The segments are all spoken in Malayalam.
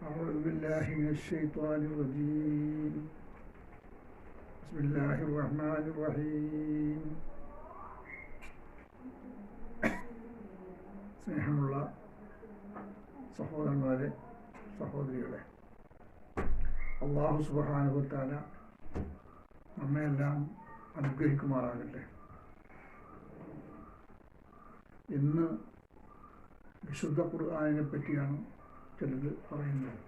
أعوذ بالله من الشيطان الرجيم بسم الله الرحمن الرحيم സ്നേഹമുള്ള സഹോദരന്മാരെ, സഹോദരികളെ, അല്ലാഹു സുബ്ഹാനഹു വ തആല നമ്മെല്ലാം അനുഗ്രഹിക്കുമാറാകട്ടെ. ഇന്ന് വിശുദ്ധ ഖുർആനിനെ പറ്റിയാണ് ചിലത് പറയുന്നത്.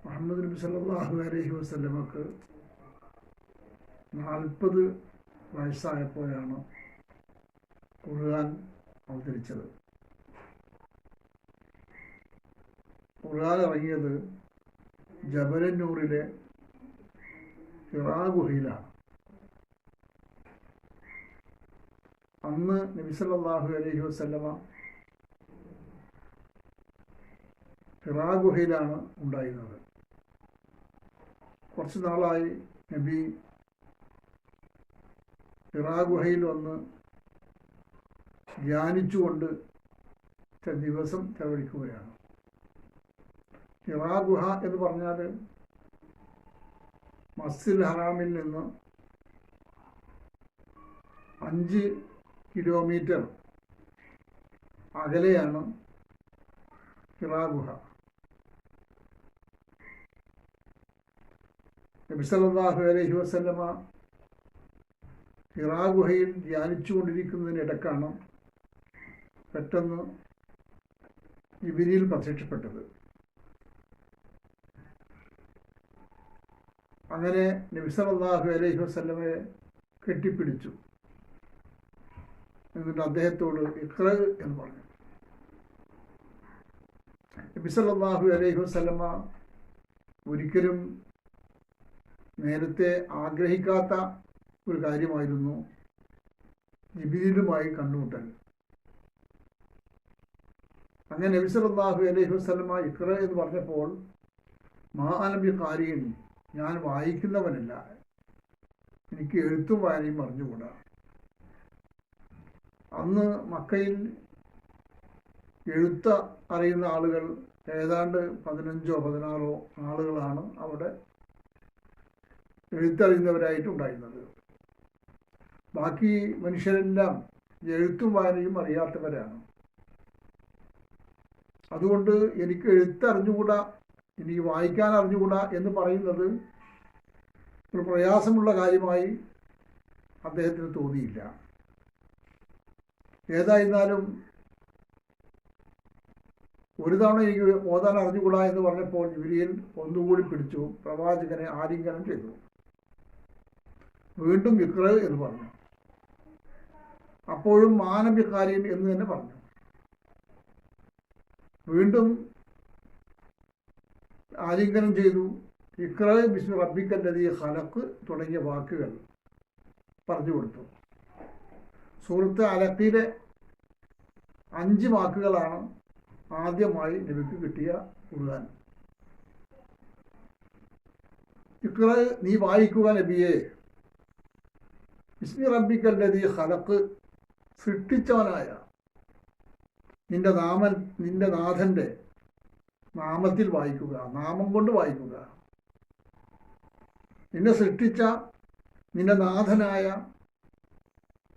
മുഹമ്മദ് നബി സല്ലല്ലാഹു അലൈഹി വസല്ലമക്ക് 40 വയസ്സായപ്പോഴാണ് ഖുർആൻ അവതരിച്ചത്. ഖുർആൻ ഇറങ്ങിയത് ജബലന്നൂറിലെ ഹിറാ ഗുഹയിലാണ്. അന്ന് നബി സല്ലല്ലാഹു അലൈഹി വസല്ലമ ഹിറാ ഗുഹയിലാണ് ഉണ്ടായിരുന്നത്. കുറച്ച് നാളായി നബി ഹിറാ ഗുഹയിൽ വന്ന് ധ്യാനിച്ചുകൊണ്ട് ദിവസം ചെലവഴിക്കുകയാണ്. ഹിറാ ഗുഹ എന്ന് പറഞ്ഞാൽ മസ്ജിദുൽ ഹറാമിൽ നിന്ന് 5 കിലോമീറ്റർ അകലെയാണ് ഹിറാ ഗുഹ. നബി സല്ലല്ലാഹു അലൈഹി വസല്ലമ ഹിറാ ഗുഹയിൽ ധ്യാനിച്ചു കൊണ്ടിരിക്കുന്നതിനിടക്കാണ് പെട്ടെന്ന് ജിബ്രീൽ പ്രത്യക്ഷപ്പെട്ടത്. അങ്ങനെ നബി സല്ലല്ലാഹു അലൈഹി വസല്ലമയെ കെട്ടിപ്പിടിച്ചു. എന്നിട്ട് അദ്ദേഹത്തോട് ഇഖ്റ എന്ന് പറഞ്ഞു. നബി സല്ലല്ലാഹു അലൈഹി വസല്ലമ ഒരിക്കലും നേരത്തെ ആഗ്രഹിക്കാത്ത ഒരു കാര്യമായിരുന്നു ജിബ്രീലുമായി കണ്ടുമുട്ടൽ. അങ്ങനെ നബി സല്ലല്ലാഹു അലൈഹി വസല്ലമ ഇഖ്റ എന്ന് പറഞ്ഞപ്പോൾ മാ അന ബിഖാരിൻ, ഞാൻ വായിക്കുന്നവനല്ല, എനിക്ക് എഴുത്തും വായനയും അറിഞ്ഞുകൂടാ. അന്ന് മക്കയിൽ എഴുത്ത് അറിയുന്ന ആളുകൾ ഏതാണ്ട് 15-16 ആളുകളാണ് അവിടെ എഴുത്തറിയുന്നവരായിട്ടുണ്ടായിരുന്നത്. ബാക്കി മനുഷ്യരെല്ലാം എഴുത്തും വായനയും അറിയാത്തവരാണ്. അതുകൊണ്ട് എനിക്ക് എഴുത്തറിഞ്ഞുകൂടാ, എനിക്ക് വായിക്കാൻ അറിഞ്ഞുകൂടാ എന്ന് പറയുന്നത് ഒരു പ്രയാസമുള്ള കാര്യമായി അദ്ദേഹത്തിന് തോന്നിയില്ല. ഏതായിരുന്നാലും ഒരു തവണ എനിക്ക് ഓതാൻ അറിഞ്ഞുകൂടാ എന്ന് പറഞ്ഞപ്പോൾ ജിബ്രീൽ ഒന്നുകൂടി പിടിച്ചു, പ്രവാചകനെ ആലിംഗനം ചെയ്തു. വീണ്ടും ഇഖ്റ എന്ന് പറഞ്ഞു. അപ്പോഴും മാനബിക്കാരിൻ എന്ന് തന്നെ പറഞ്ഞു. വീണ്ടും ആലിംഗനം ചെയ്തു. ഇഖ്റ ബിസ്മി റബ്ബിക്കൽ ലദീ ഖലഖ് തുടങ്ങിയ വാക്കുകൾ പറഞ്ഞു കൊടുത്തു. സൂറത്ത് അലഖിലെ 5 വാക്കുകളാണ് ആദ്യമായി നബിക്ക് കിട്ടിയ ഖുർആൻ. ഇഖ്റ, നീ വായിക്കുക നബിയെ, ബിസ്മി റബ്ബിക്കൽ ലദീ ഖലഖ്, സൃഷ്ടിച്ചവനായ നിന്റെ നാഥന്റെ നാമത്തിൽ വായിക്കുക, നാമം കൊണ്ട് വായിക്കുക. നിന്നെ സൃഷ്ടിച്ച നിന്റെ നാഥനായ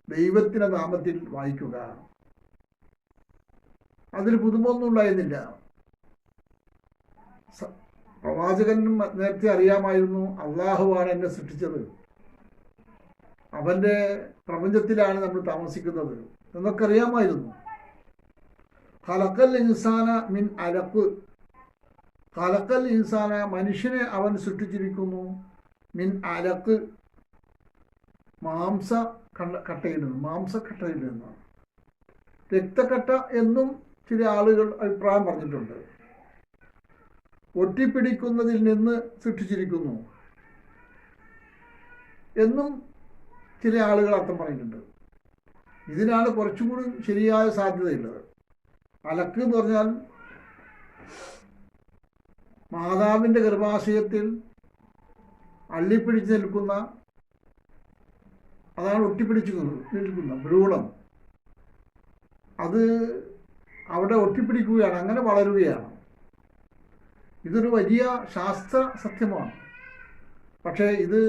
ദൈവത്തിന്റെ നാമത്തിൽ വായിക്കുക. അതിൽ പുതുമൊന്നും ഉണ്ടായിരുന്നില്ല. പ്രവാചകനും നേരത്തെ അറിയാമായിരുന്നു അള്ളാഹുവാണ് എന്നെ സൃഷ്ടിച്ചത്, അവന്റെ പ്രപഞ്ചത്തിലാണ് നമ്മൾ താമസിക്കുന്നത് എന്നൊക്കെ അറിയാമായിരുന്നു. ഖലഖൽ ഇൻസാന മിൻ അലഖ്, ഖലഖൽ ഇൻസാന, മനുഷ്യനെ അവൻ സൃഷ്ടിച്ചിരിക്കുന്നു, മിൻ അലഖ്, മാംസക്കട്ടയിൽ നിന്ന്. രക്തക്കട്ട എന്നും ചില ആളുകൾ അഭിപ്രായം പറഞ്ഞിട്ടുണ്ട്. ഒട്ടിപ്പിടിക്കുന്നതിൽ നിന്ന് സൃഷ്ടിച്ചിരിക്കുന്നു എന്നും ചില ആളുകൾ അർത്ഥം പറഞ്ഞിട്ടുണ്ട്. ഇതിനാണ് കുറച്ചും കൂടി ശരിയായ സാധ്യതയുള്ളത്. അലക്ക് എന്ന് പറഞ്ഞാൽ മാതാവിൻ്റെ ഗർഭാശയത്തിൽ അള്ളിപ്പിടിച്ച് നിൽക്കുന്ന, അതാണ് ഒട്ടിപ്പിടിച്ച് നിൽക്കുന്ന ഭ്രൂണം. അത് അവിടെ ഒട്ടിപ്പിടിക്കുകയാണ്, അങ്ങനെ വളരുകയാണ്. ഇതൊരു വലിയ ശാസ്ത്ര സത്യമാണ്. പക്ഷേ ഇത്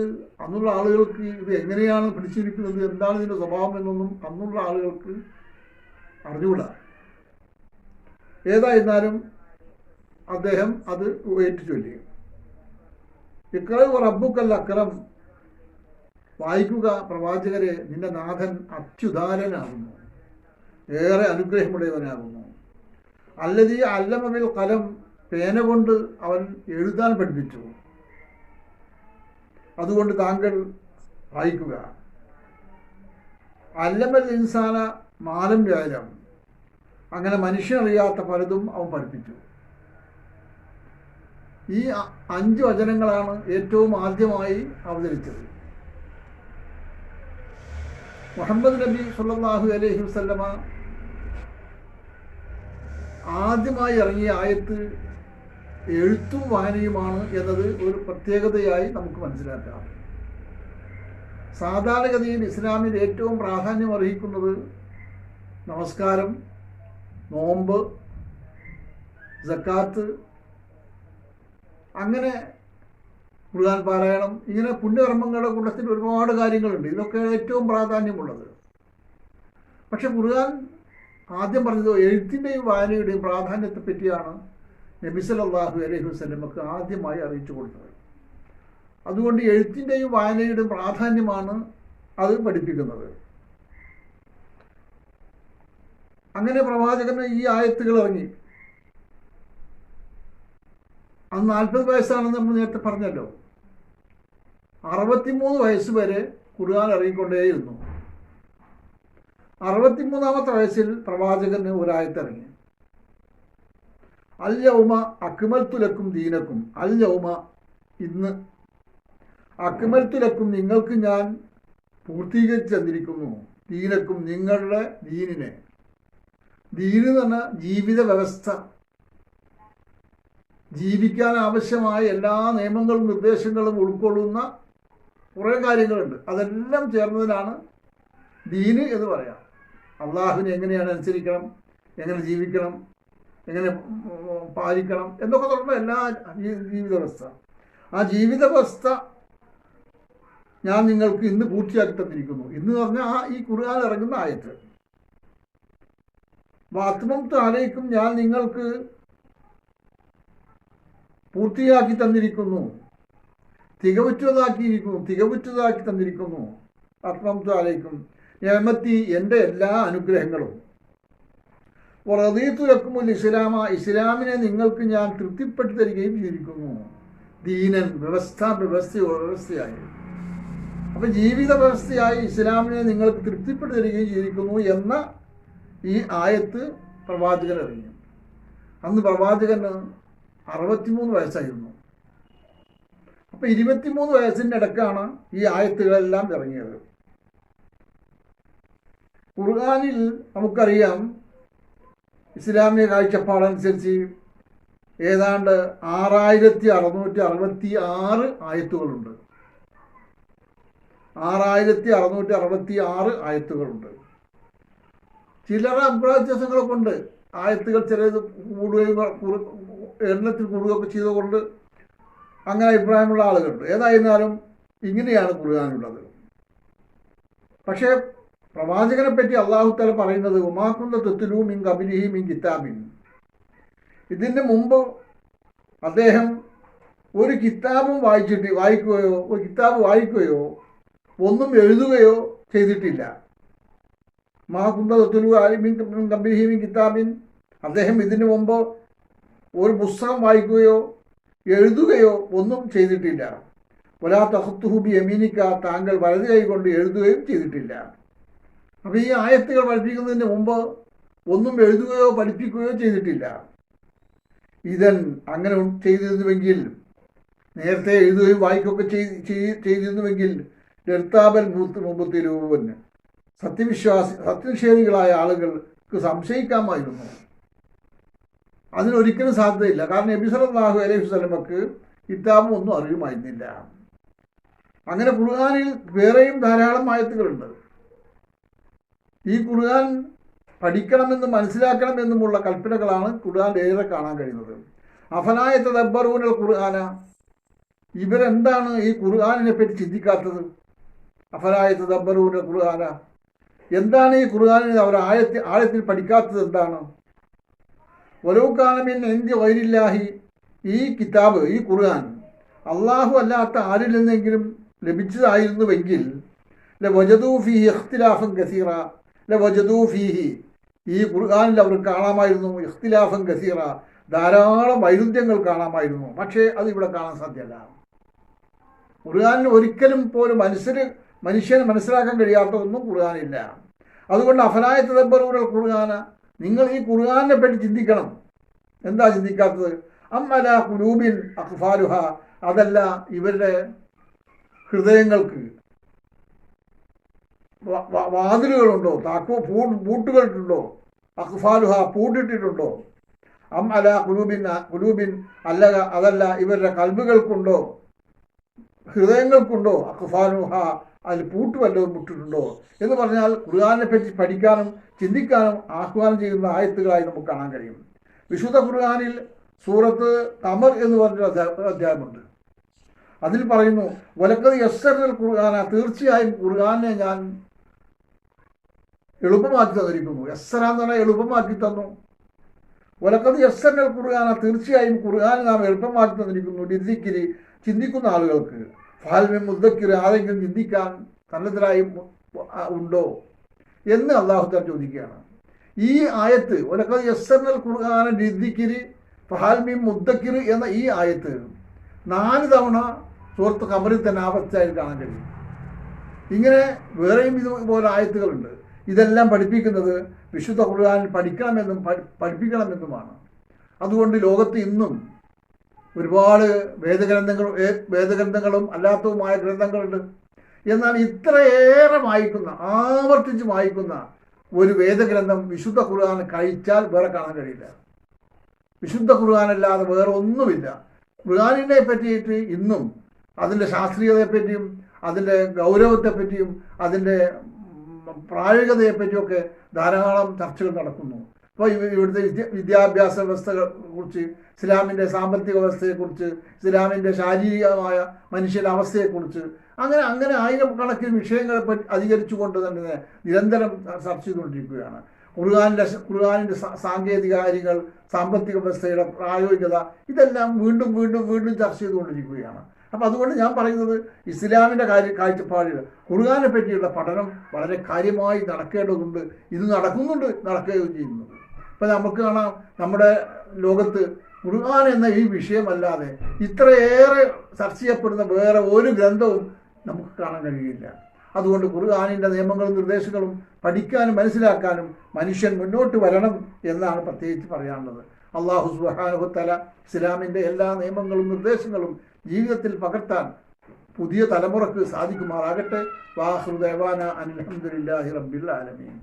അന്നുള്ള ആളുകൾക്ക് ഇത് എങ്ങനെയാണ് പിടിച്ചിരിക്കുന്നത്, എന്താണ് ഇതിൻ്റെ സ്വഭാവം എന്നൊന്നും അന്നുള്ള ആളുകൾക്ക് അറിഞ്ഞുകൂടാ. ഏതായിരുന്നാലും അദ്ദേഹം അത് ഏറ്റു ചൊല്ലി. ഇക്റ റബ്ബുക്കൽ അക്രം, വായിക്കുക പ്രവാചകരെ, നിന്റെ നാഥൻ അത്യുദാരനാകുന്നു, ഏറെ അനുഗ്രഹമുടയവനാകുന്നു. അല്ലദീ അല്ലമ ബിൽ ഖലം, പേന കൊണ്ട് അവൻ എഴുതാൻ പഠിപ്പിച്ചു, അതുകൊണ്ട് താങ്കൾ വായിക്കുക. അല്ലമൽ ഇൻസാന മാലം വ്യാലം, അങ്ങനെ മനുഷ്യനറിയാത്ത പലതും അവൻ പഠിപ്പിച്ചു. ഈ 5 വചനങ്ങളാണ് ഏറ്റവും ആദ്യമായി അവതരിച്ചത്. മുഹമ്മദ് നബി സല്ലല്ലാഹു അലൈഹി വസല്ലമ ആദ്യമായി ഇറങ്ങിയ ആയത്ത് എഴുത്തും വായനയുമാണ് എന്നത് ഒരു പ്രത്യേകതയായി നമുക്ക് മനസ്സിലാക്കാം. സാധാരണഗതിയിൽ ഇസ്ലാമിൽ ഏറ്റവും പ്രാധാന്യം അർഹിക്കുന്നത് നമസ്കാരം, നോമ്പ്, സക്കാത്ത്, അങ്ങനെ ഖുർആൻ പാരായണം, ഇങ്ങനെ പുണ്യകർമ്മങ്ങളുടെ കൂട്ടത്തിൽ ഒരുപാട് കാര്യങ്ങളുണ്ട്. ഇതൊക്കെ ഏറ്റവും പ്രാധാന്യമുള്ളത്. പക്ഷെ ഖുർആൻ ആദ്യം പറഞ്ഞത് എഴുത്തിൻ്റെയും വായനയുടെയും പ്രാധാന്യത്തെ പറ്റിയാണ് നബി സല്ലല്ലാഹു അലൈഹി വസല്ലമക്ക് ആദ്യമായി അറിയിച്ചു കൊടുത്തത്. അതുകൊണ്ട് എഴുത്തിൻ്റെയും വായനയുടെയും പ്രാധാന്യമാണ് അത് പഠിപ്പിക്കുന്നത്. അങ്ങനെ പ്രവാചകന് ഈ ആയത്തുകൾ ഇറങ്ങി. അന്ന് 40 വയസ്സാണെന്ന് നമ്മൾ നേരത്തെ പറഞ്ഞല്ലോ. 63 വയസ്സ് വരെ ഖുർആൻ ഇറങ്ങിക്കൊണ്ടേയിരുന്നു. 63ാമത്തെ വയസ്സിൽ പ്രവാചകന് ഒരായത്ത് ഇറങ്ങി. അൽ യൗമ അക്മൽതു ലക്കും ദീനക്കും, അൽ യൗമ ഇന്ന്, അക്മൽതു ലക്കും നിങ്ങൾക്ക് ഞാൻ പൂർത്തീകരിച്ച് തന്നിരിക്കുന്നു, ദീനക്കും നിങ്ങളുടെ ദീനിനെ. ദീന് എന്ന് പറഞ്ഞാൽ ജീവിത വ്യവസ്ഥ, ജീവിക്കാൻ ആവശ്യമായ എല്ലാ നിയമങ്ങളും നിർദ്ദേശങ്ങളും ഉൾക്കൊള്ളുന്ന കുറേ കാര്യങ്ങളുണ്ട്. അതെല്ലാം ചേർന്നതിനാണ് ദീന് എന്ന് പറയാം. അള്ളാഹുവിനെ എങ്ങനെയാണ് അനുസരിക്കണം, എങ്ങനെ ജീവിക്കണം, എങ്ങനെ പാലിക്കണം എന്നൊക്കെ തുടങ്ങുന്ന എല്ലാ ജീവിത വ്യവസ്ഥ. ആ ജീവിത വ്യവസ്ഥ ഞാൻ നിങ്ങൾക്ക് ഇന്ന് പൂർത്തിയാക്കി തന്നിരിക്കുന്നു. ഇന്ന് പറഞ്ഞാൽ ഈ ഖുർആൻ ഇറങ്ങുന്ന ആയത്ത്. വാത്മംതു അലൈക്കും, ഞാൻ നിങ്ങൾക്ക് പൂർത്തിയാക്കി തന്നിരിക്കുന്നു, തികവുറ്റതാക്കി തന്നിരിക്കുന്നു. അത്മംതു അലൈക്കും നിഅമത്തി, എൻ്റെ എല്ലാ അനുഗ്രഹങ്ങളും. വറദീതു ലക്കുമുൽ ഇസ്ലാമ, ഇസ്ലാമിനെ നിങ്ങൾക്ക് ഞാൻ തൃപ്തിപ്പെട്ടു തരികയും ചെയ്തിരിക്കുന്നു. ദീനൻ, വ്യവസ്ഥയായി. അപ്പം ജീവിത വ്യവസ്ഥയായി ഇസ്ലാമിനെ നിങ്ങൾക്ക് തൃപ്തിപ്പെട്ടു തരികയും ചെയ്തിരിക്കുന്നു എന്ന ഈ ആയത്ത് പ്രവാചകൻ ഇറങ്ങി. അന്ന് പ്രവാചകന് 63 വയസ്സായിരുന്നു. അപ്പം 23 വയസ്സിൻ്റെ ഇടയ്ക്കാണ് ഈ ആയത്തുകളെല്ലാം ഇറങ്ങിയത്. ഖുർആനിൽ നമുക്കറിയാം ഇസ്ലാമിക കാഴ്ചപ്പാടനുസരിച്ച് ഏതാണ്ട് 6666 ആയത്തുകളുണ്ട്. 6666 ആയത്തുകളുണ്ട്. ചില്ലറ അഭിപ്രായ വ്യത്യാസങ്ങളൊക്കെ ഉണ്ട്. ആയത്തുകൾ ചിലത് കൂടുകയും എണ്ണത്തിൽ കൂടുകയൊക്കെ ചെയ്തുകൊണ്ട് അങ്ങനെ അഭിപ്രായമുള്ള ആളുകളുണ്ട്. ഏതായിരുന്നാലും ഇങ്ങനെയാണ് ഖുർആനുള്ളത്. പക്ഷേ പ്രവാചകനെ പറ്റി അല്ലാഹു തആല പറയുന്നത് ഉമാകുന്ത തുത്ലൂ മിൻ ഖബലിഹി മിൻ കിതാബിൻ, ഇതിന് മുമ്പ് അദ്ദേഹം ഒരു കിതാബും വായിക്കുകയോ ഒന്നും എഴുതുകയോ ചെയ്തിട്ടില്ല. മാകുന്ത തുത്ലൂ മിൻ ഖബലിഹി മിൻ കിതാബിൻ, അദ്ദേഹം ഇതിനു മുമ്പ് ഒരു പുസ്തകം വായിക്കുകയോ എഴുതുകയോ ഒന്നും ചെയ്തിട്ടില്ല. വലാ തഖത്തുഹു ബിയമീനിക, താങ്കൾ വലതു കൈ കൊണ്ട് എഴുതുകയും ചെയ്തിട്ടില്ല. അപ്പോൾ ഈ ആയത്തുകൾ പഠിപ്പിക്കുന്നതിന് മുമ്പ് ഒന്നും എഴുതുകയോ പഠിപ്പിക്കുകയോ ചെയ്തിട്ടില്ല. ഇതൻ അങ്ങനെ ചെയ്തിരുന്നുവെങ്കിൽ, നേരത്തെ എഴുതുകയും വായിക്കുകയൊക്കെ ചെയ്തിരുന്നുവെങ്കിൽ നിർത്താബൽ മുബത്തിലൂൻ, സത്യനിഷേധികളായ ആളുകൾക്ക് സംശയിക്കാമായിരുന്നു. അതിനൊരിക്കലും സാധ്യതയില്ല. കാരണം നബി സല്ലല്ലാഹു അലൈഹി വസല്ലമക്ക് കിതാബും ഒന്നും അറിയുമായിരുന്നില്ല. അങ്ങനെ ഖുർആനിൽ വേറെയും ധാരാളം ആയത്തുകളുണ്ട്. ഈ ഖുർആൻ പഠിക്കണമെന്നും മനസ്സിലാക്കണമെന്നുമുള്ള കൽപ്പനകളാണ് ഖുർആൻ ഏറെ കാണാൻ കഴിയുന്നത്. അഫലായ തദബ്ബറൂനൽ ഖുർആന, ഇവരെന്താണ് ഈ ഖുർആനിനെ പറ്റി ചിന്തിക്കാത്തത്? അഫലായ തദബ്ബറൂനൽ ഖുർആന, എന്താണ് ഈ ഖുർആനിനെ അവർ ആഴത്തിൽ പഠിക്കാത്തത്? എന്താണ്? വലൗകാന മിൻ ഇൻദി ഗൈരില്ലാഹി, ഈ കിതാബ്, ഈ ഖുർആൻ അള്ളാഹു അല്ലാത്ത ആരിൽ നിന്നെങ്കിലും ലഭിച്ചതായിരുന്നുവെങ്കിൽ ലവജദൂ ഫീഹി ഇഖ്തിലാഫൻ കസീറ, ലവജദൂ ഫീഹി, ഈ ഖുർആനിൽ അവർ കാണാമായിരുന്നു ഇഖ്തിലാഫൻ കസീറ, ധാരാളം വൈരുദ്ധ്യങ്ങൾ കാണാമായിരുന്നു. പക്ഷേ അത് ഇവിടെ കാണാൻ സാധ്യമല്ല. ഖുർആനിൽ ഒരിക്കലും പോലും മനുഷ്യന് മനസ്സിലാക്കാൻ കഴിയാത്ത ഒന്നും ഖുർആനില്ല. അതുകൊണ്ട് അഫലായ തദബ്ബറൂനൽ ഖുർആന, നിങ്ങൾ ഈ ഖുർആനിനെ പറ്റി ചിന്തിക്കണം. എന്താ ചിന്തിക്കാത്തത്? അമ്മല ഖുലൂബിൻ അഖ്ഫാലുഹ, അതല്ല ഇവരുടെ ഹൃദയങ്ങൾക്ക് വാതിലുകളുണ്ടോ, പൂട്ടുകളുണ്ടോ? അഖ്ഫാലുഹ, പൂട്ടിട്ടിട്ടുണ്ടോ? അം അല ഖുലൂബിൻ അല്ല, അതല്ല ഇവരുടെ കൽബുകൾക്കുണ്ടോ, ഹൃദയങ്ങൾക്കുണ്ടോ? അഖ്ഫാലുഹ, അതിൽ പൂട്ട് വല്ലതും മുട്ടിട്ടുണ്ടോ എന്ന് പറഞ്ഞാൽ ഖുർആനെ പറ്റി പഠിക്കാനും ചിന്തിക്കാനും ആഹ്വാനം ചെയ്യുന്ന ആയത്തുകളായി നമുക്ക് കാണാൻ കഴിയും. വിശുദ്ധ ഖുർആനിൽ സൂറത്ത് ഖമർ എന്ന് പറഞ്ഞൊരു അധ്യായമുണ്ട്. അതിൽ പറയുന്നു, വലഖദ് യസ്സർനൽ ഖുർആന, തീർച്ചയായും ഖുർആനെ ഞാൻ എളുപ്പമാക്കി തന്നിരിക്കുന്നു. യസ്സറ എന്ന് പറഞ്ഞാൽ എളുപ്പമാക്കി തന്നു. വലഖദ് യസ്സർനൽ ഖുർആന, തീർച്ചയായും ഖുർആൻ നാം എളുപ്പമാക്കി തന്നിരിക്കുന്നു. ലിദ്ദിക്രി, ചിന്തിക്കുന്ന ആളുകൾക്ക്. ഫഹൽ മിൻ മുദ്ദക്കിർ, ആരെങ്കിലും ചിന്തിക്കാൻ സന്നദ്ധരായി ഉണ്ടോ എന്ന് അല്ലാഹു തആല ചോദിക്കുകയാണ്. ഈ ആയത്ത് വലഖദ് യസ്സർനൽ ഖുർആന ലിദ്ദിക്രി ഫഹൽ മിൻ മുദ്ദക്കിർ എന്ന ഈ ആയത്ത് 4 തവണ സൂറത്ത് ഖമറിൽ തന്നെ ആവർത്തിച്ചായി കാണാൻ കഴിയും. ഇങ്ങനെ വേറെയും ഇതുപോലെ ആയത്തുകളുണ്ട്. ഇതെല്ലാം പഠിപ്പിക്കുന്നത് വിശുദ്ധ ഖുർആൻ പഠിക്കണമെന്നും പഠിപ്പിക്കണമെന്നുമാണ്. അതുകൊണ്ട് ലോകത്ത് ഇന്നും ഒരുപാട് വേദഗ്രന്ഥങ്ങളും അല്ലാത്തതുമായ ഗ്രന്ഥങ്ങളുണ്ട്. എന്നാൽ ഇത്രയേറെ ആവർത്തിച്ച് വായിക്കുന്ന ഒരു വേദഗ്രന്ഥം വിശുദ്ധ ഖുർആൻ കഴിച്ചാൽ വേറെ കാണാൻ കഴിയില്ല. വിശുദ്ധ ഖുർആനല്ലാതെ വേറെ ഒന്നുമില്ല. ഖുർആനിനെ പറ്റിയിട്ട് ഇന്നും അതിൻ്റെ ശാസ്ത്രീയതയെപ്പറ്റിയും അതിൻ്റെ ഗൗരവത്തെപ്പറ്റിയും അതിൻ്റെ പ്രായോഗികതയെപ്പറ്റിയൊക്കെ ധാരാളം ചർച്ചകൾ നടക്കുന്നു. അപ്പോൾ ഇവിടുത്തെ വിദ്യാഭ്യാസ വ്യവസ്ഥകളെ കുറിച്ച്, ഇസ്ലാമിൻ്റെ സാമ്പത്തിക വ്യവസ്ഥയെക്കുറിച്ച്, ഇസ്ലാമിൻ്റെ ശാരീരികമായ മനുഷ്യൻ്റെ അവസ്ഥയെക്കുറിച്ച്, അങ്ങനെ ആയിരക്കണക്കിന് വിഷയങ്ങളെ പറ്റി അധികരിച്ചുകൊണ്ട് തന്നെ നിരന്തരം ചർച്ച ചെയ്തുകൊണ്ടിരിക്കുകയാണ്. ഖുർആനിൻ്റെ സാങ്കേതിക കാര്യങ്ങൾ, സാമ്പത്തിക വ്യവസ്ഥയുടെ പ്രായോഗികത, ഇതെല്ലാം വീണ്ടും വീണ്ടും വീണ്ടും ചർച്ച ചെയ്തുകൊണ്ടിരിക്കുകയാണ്. അപ്പം അതുകൊണ്ട് ഞാൻ പറയുന്നത് ഇസ്ലാമിൻ്റെ കാഴ്ചപ്പാടിൽ ഖുർആനെ പറ്റിയുള്ള പഠനം വളരെ കാര്യമായി നടക്കേണ്ടതുണ്ട്. ഇത് നടക്കുകയും ചെയ്യുന്നത്. ഇപ്പം നമുക്ക് കാണാം, നമ്മുടെ ലോകത്ത് ഖുർആൻ എന്ന ഈ വിഷയമല്ലാതെ ഇത്രയേറെ ചർച്ച ചെയ്യപ്പെടുന്ന വേറെ ഒരു ഗ്രന്ഥവും നമുക്ക് കാണാൻ കഴിയില്ല. അതുകൊണ്ട് ഖുർആനിൻ്റെ നിയമങ്ങളും നിർദ്ദേശങ്ങളും പഠിക്കാനും മനസ്സിലാക്കാനും മനുഷ്യൻ മുന്നോട്ട് വരണം എന്നാണ് പ്രത്യേകിച്ച് പറയാനുള്ളത്. അല്ലാഹു സുബ്ഹാനഹു വ തആല ഇസ്ലാമിൻ്റെ എല്ലാ നിയമങ്ങളും നിർദ്ദേശങ്ങളും ജീവിതത്തിൽ പകർത്താൻ പുതിയ തലമുറക്ക് സാധിക്കുമാറാകട്ടെ. വാഖിറു ദഅവാന അനിൽ ഹംദുലില്ലാഹി റബ്ബിൽ ആലമീൻ.